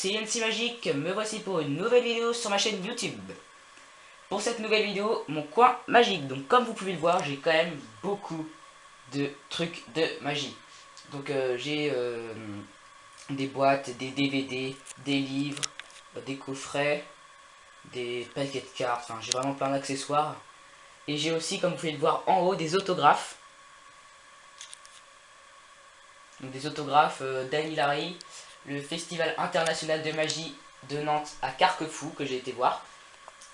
c'est NC Magic, me voici pour une nouvelle vidéo sur ma chaîne YouTube. Pour cette nouvelle vidéo, mon coin magique. Donc comme vous pouvez le voir, j'ai quand même beaucoup de trucs de magie. Donc j'ai des boîtes, des DVD, des livres, des coffrets, des paquets de cartes, enfin j'ai vraiment plein d'accessoires. Et j'ai aussi, comme vous pouvez le voir en haut, des autographes. Donc des autographes d'Annie Larry, le Festival International de Magie de Nantes à Carquefou que j'ai été voir.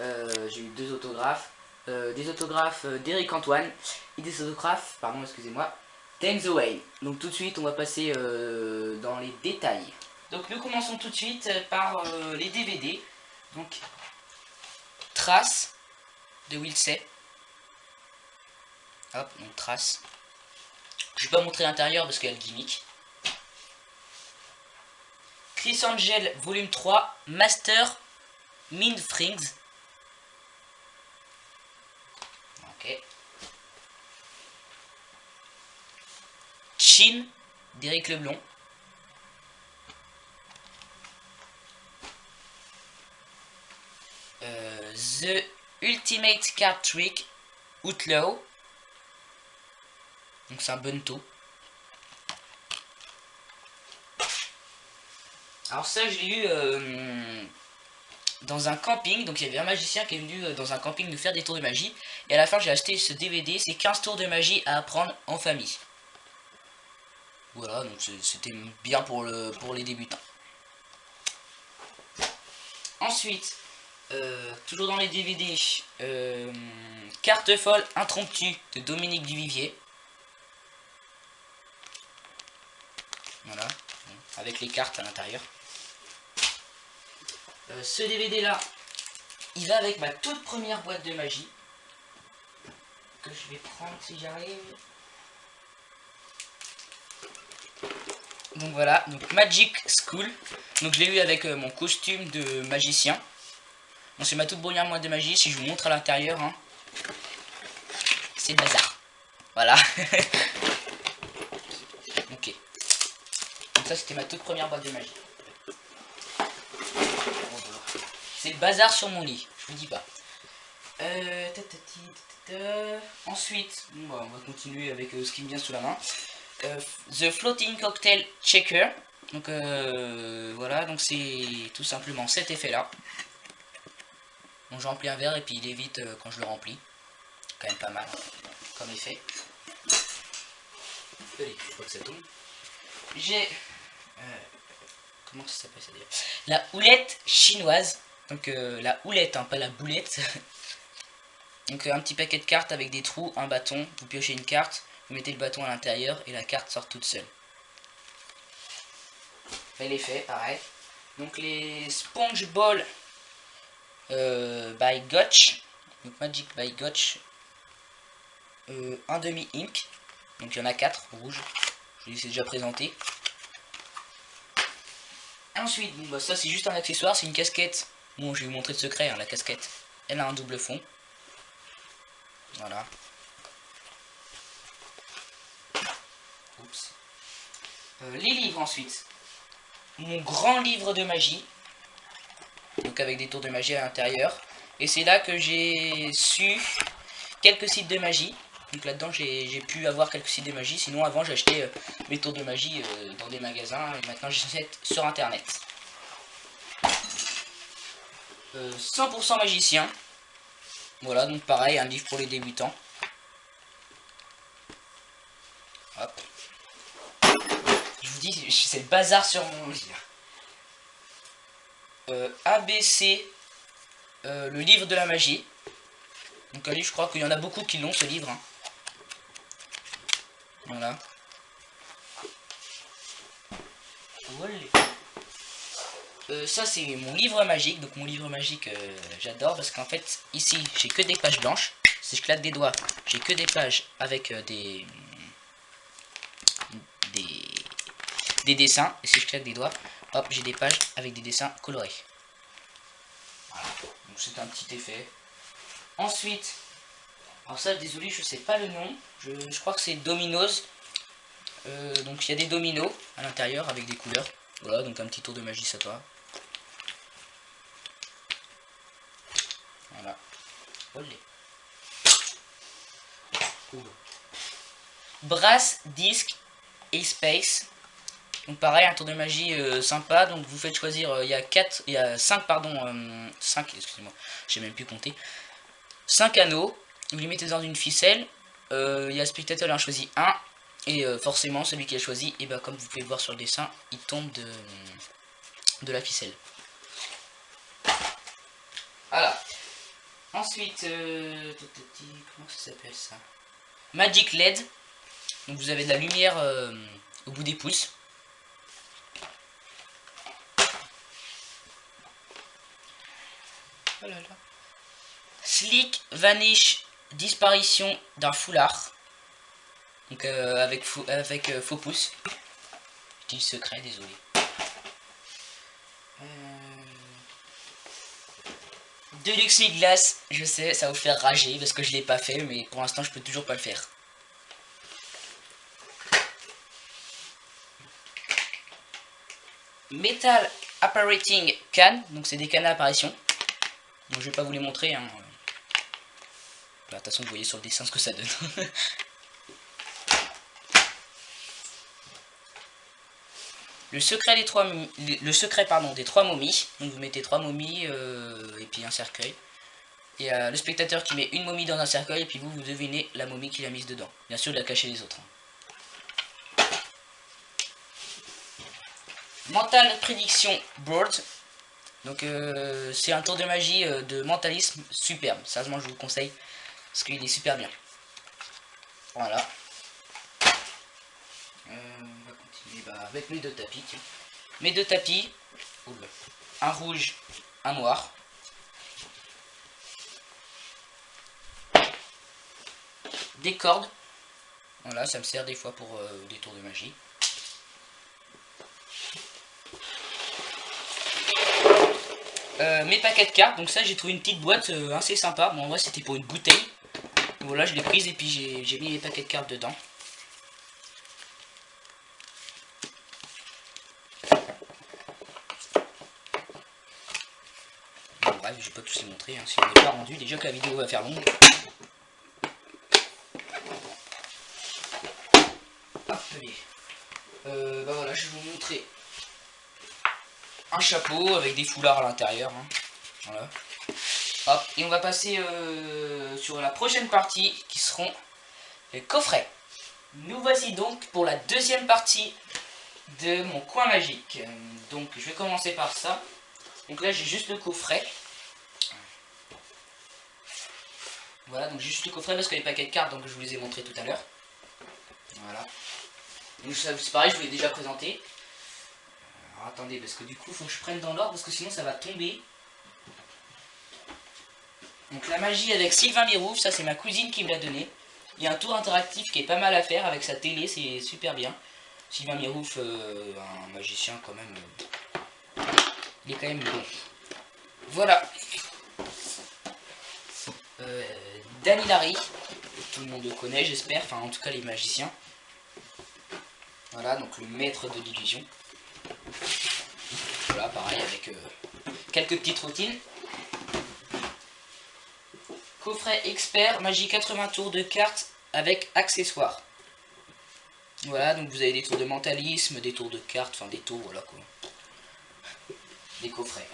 J'ai eu deux autographes, des autographes d'Eric Antoine et des autographes, pardon, excusez-moi, d'Enzo Wayne. Donc tout de suite, on va passer dans les détails. Donc nous commençons tout de suite par les DVD. Donc Trace de Wilsey. Hop, donc Trace. Je vais pas montrer l'intérieur parce qu'il y a le gimmick. Chris Angel volume 3, Master Mind Frings. Ok. Chin d'Éric Leblond. The Ultimate Card Trick Outlaw. Donc c'est un bento. Alors ça je l'ai eu dans un camping. Donc il y avait un magicien qui est venu dans un camping nous faire des tours de magie. Et à la fin j'ai acheté ce DVD. C'est 15 tours de magie à apprendre en famille. Voilà, donc c'était bien pour les débutants. Ensuite, toujours dans les DVD, Carte folle impromptue de Dominique Duvivier. Voilà, avec les cartes à l'intérieur. Ce DVD là, il va avec ma toute première boîte de magie. Que je vais prendre si j'arrive. Donc voilà, donc Magic School. Donc je l'ai eu avec mon costume de magicien. Bon, c'est ma toute première boîte de magie. Si je vous montre à l'intérieur, hein, c'est le bazar. Voilà. Ok. Donc ça c'était ma toute première boîte de magie. C'est le bazar sur mon lit, je vous dis pas. Ensuite, bon, on va continuer avec ce qui me vient sous la main. The Floating Cocktail Checker. Donc voilà, donc c'est tout simplement cet effet là. Donc je remplis un verre et puis il évite quand je le remplis. Quand même pas mal comme effet. Allez, je crois que ça tombe. J'ai comment ça s'appelle ça déjà? La houlette chinoise. Donc la houlette, hein, pas la boulette. Donc un petit paquet de cartes avec des trous, un bâton. Vous piochez une carte, vous mettez le bâton à l'intérieur et la carte sort toute seule. Bel effet, pareil. Donc les Sponge Ball by Gotch. Donc Magic by Gotch. Un demi ink. Donc il y en a 4 rouges. Je vous ai déjà présenté. Ensuite, bon, bah, ça c'est juste un accessoire, c'est une casquette. Bon, je vais vous montrer le secret, hein, la casquette. Elle a un double fond. Voilà. Oups. Les livres ensuite. Mon grand livre de magie. Donc avec des tours de magie à l'intérieur. Et c'est là que j'ai su quelques sites de magie. Donc là-dedans j'ai pu avoir quelques sites de magie. Sinon avant j'achetais mes tours de magie dans des magasins. Et maintenant j'achète sur internet. 100% magicien. Voilà, donc pareil, un livre pour les débutants. Hop. Je vous dis, c'est le bazar sur mon lit. ABC, le livre de la magie. Donc un livre, je crois qu'il y en a beaucoup qui l'ont, ce livre. Hein. Voilà. Ça c'est mon livre magique. Donc mon livre magique, j'adore parce qu'en fait, ici, j'ai que des pages blanches. Si je claque des doigts, j'ai que des pages avec des dessins. Et si je claque des doigts, hop, j'ai des pages avec des dessins colorés. Voilà. Donc c'est un petit effet. Ensuite, alors ça, désolé, je sais pas le nom. Je crois que c'est Dominos. Donc il y a des dominos à l'intérieur avec des couleurs. Voilà, donc un petit tour de magie, ça va. Voilà. Olé. Brass, disque et space. Donc pareil, un tour de magie sympa. Donc vous faites choisir, il y a 5 pardon, 5, excusez-moi, j'ai même plus compté. 5 anneaux, vous les mettez dans une ficelle. Il y a le spectateur, il en choisit un. Et forcément, celui qui a choisi, et ben, comme vous pouvez le voir sur le dessin, il tombe de la ficelle. Voilà. Ensuite, comment ça s'appelle ça? Magic LED. Donc vous avez de la lumière au bout des pouces. Oh là là. Slick Vanish, disparition d'un foulard. Donc avec faux pouce. Petit secret, désolé. Deluxe Glace, je sais, ça va vous faire rager parce que je l'ai pas fait, mais pour l'instant je peux toujours pas le faire. Metal Apparating Can, donc c'est des cannes à apparition. Donc je vais pas vous les montrer. Hein. De toute façon vous voyez sur le dessin ce que ça donne. Le secret des trois momies. Donc vous mettez 3 momies et puis un cercueil. Et le spectateur qui met une momie dans un cercueil et puis vous devinez la momie qu'il a mise dedans. Bien sûr de la cacher les autres. Hein. Mental Prédiction Board. Donc c'est un tour de magie de mentalisme superbe. Sérieusement je vous le conseille parce qu'il est super bien. Voilà. On va continuer avec mes 2 tapis. Tiens. Mes 2 tapis. Oula. Un rouge, un noir. Des cordes. Voilà, ça me sert des fois pour des tours de magie. Mes paquets de cartes, donc ça j'ai trouvé une petite boîte assez sympa. Bon en vrai c'était pour une bouteille. Voilà, je l'ai prise et puis j'ai mis les paquets de cartes dedans. Bon, bref, je vais pas tous les montrer, hein, si on n'est pas rendu, déjà que la vidéo va faire longue. Hop, allez. Bah voilà, je vais vous montrer un chapeau avec des foulards à l'intérieur. Hein. Voilà. Hop, et on va passer sur la prochaine partie qui seront les coffrets. Nous voici donc pour la deuxième partie de mon coin magique. Donc je vais commencer par ça. Donc là j'ai juste le coffret. Voilà, donc j'ai juste le coffret parce que les paquets de cartes, donc je vous les ai montrés tout à l'heure. Voilà. Donc c'est pareil, je vous l'ai déjà présenté. Alors attendez, parce que du coup il faut que je prenne dans l'ordre parce que sinon ça va tomber. Donc la magie avec Sylvain Mirouf, ça c'est ma cousine qui me l'a donné. Il y a un tour interactif qui est pas mal à faire avec sa télé, c'est super bien. Sylvain Mirouf, un magicien quand même, il est quand même bon. Voilà. Dan Hilary, tout le monde le connaît j'espère, enfin en tout cas les magiciens. Voilà, donc le maître de l'illusion. Voilà, pareil avec quelques petites routines. Coffret expert, magie 80 tours de cartes avec accessoires. Voilà, donc vous avez des tours de mentalisme, des tours de cartes, enfin des tours, voilà quoi. Des coffrets.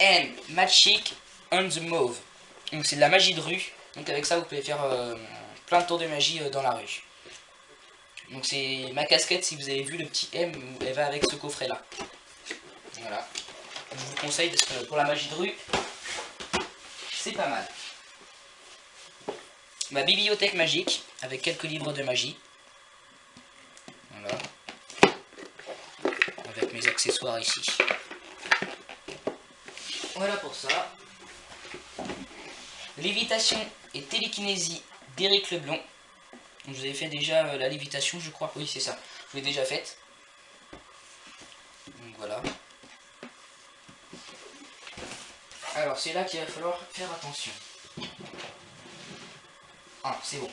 And Magic on the Move. Donc c'est de la magie de rue. Donc avec ça vous pouvez faire plein de tours de magie dans la rue. Donc c'est ma casquette, si vous avez vu le petit M, elle va avec ce coffret là. Voilà. Je vous conseille parce que pour la magie de rue, c'est pas mal. Ma bibliothèque magique avec quelques livres de magie. Voilà. Avec mes accessoires ici. Voilà pour ça. Lévitation et télékinésie d'Éric Leblond. Donc vous avez fait déjà la lévitation, je crois. Oui, c'est ça. Je l'ai déjà faite. Donc voilà. Alors c'est là qu'il va falloir faire attention. Ah, c'est bon.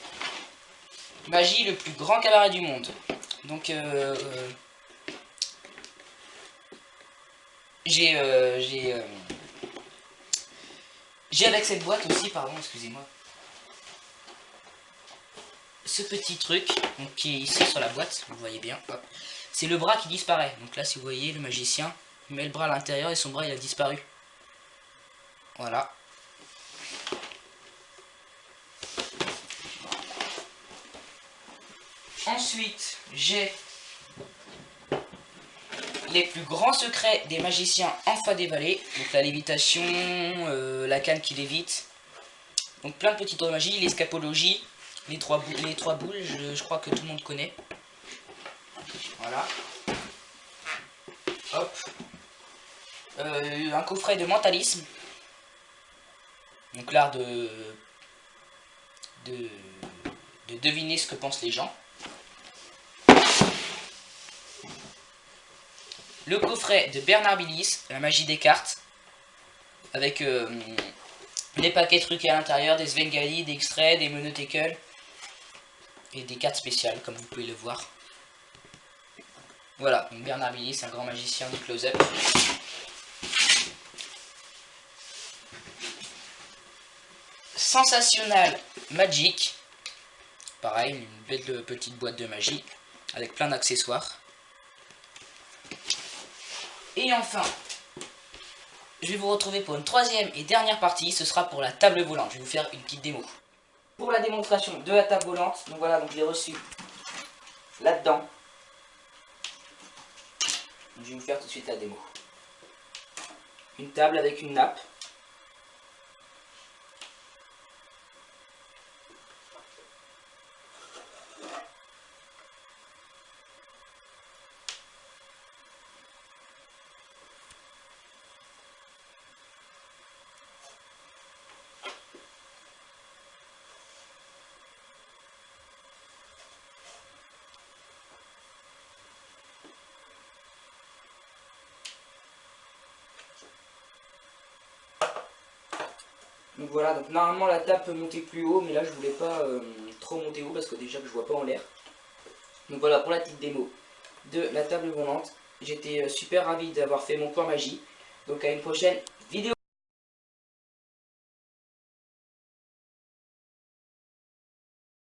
Magie, le plus grand cabaret du monde. Donc j'ai avec cette boîte aussi, pardon, excusez-moi, ce petit truc donc, qui est ici sur la boîte, vous voyez bien, c'est le bras qui disparaît. Donc là, si vous voyez, le magicien met le bras à l'intérieur et son bras il a disparu. Voilà. Ensuite, j'ai les plus grands secrets des magiciens enfin déballés. Donc la lévitation, la canne qui lévite. Donc plein de petites magies, l'escapologie, les trois boules, je crois que tout le monde connaît. Voilà. Hop. Un coffret de mentalisme. Donc l'art de deviner ce que pensent les gens. Le coffret de Bernard Billis, la magie des cartes, avec les paquets truqués à l'intérieur, des Svengali, des extraits, des monotekel et des cartes spéciales, comme vous pouvez le voir. Voilà, donc Bernard Billis, un grand magicien du close-up. Sensational Magic, pareil, une belle petite boîte de magie avec plein d'accessoires. Et enfin, je vais vous retrouver pour une troisième et dernière partie, ce sera pour la table volante. Je vais vous faire une petite démo. Pour la démonstration de la table volante, donc voilà, donc je l'ai reçu là-dedans. Je vais vous faire tout de suite la démo. Une table avec une nappe. Donc voilà, donc normalement la table peut monter plus haut, mais là je voulais pas trop monter haut parce que déjà que je vois pas en l'air. Donc voilà pour la petite démo de la table volante. J'étais super ravi d'avoir fait mon point magie. Donc à une prochaine vidéo.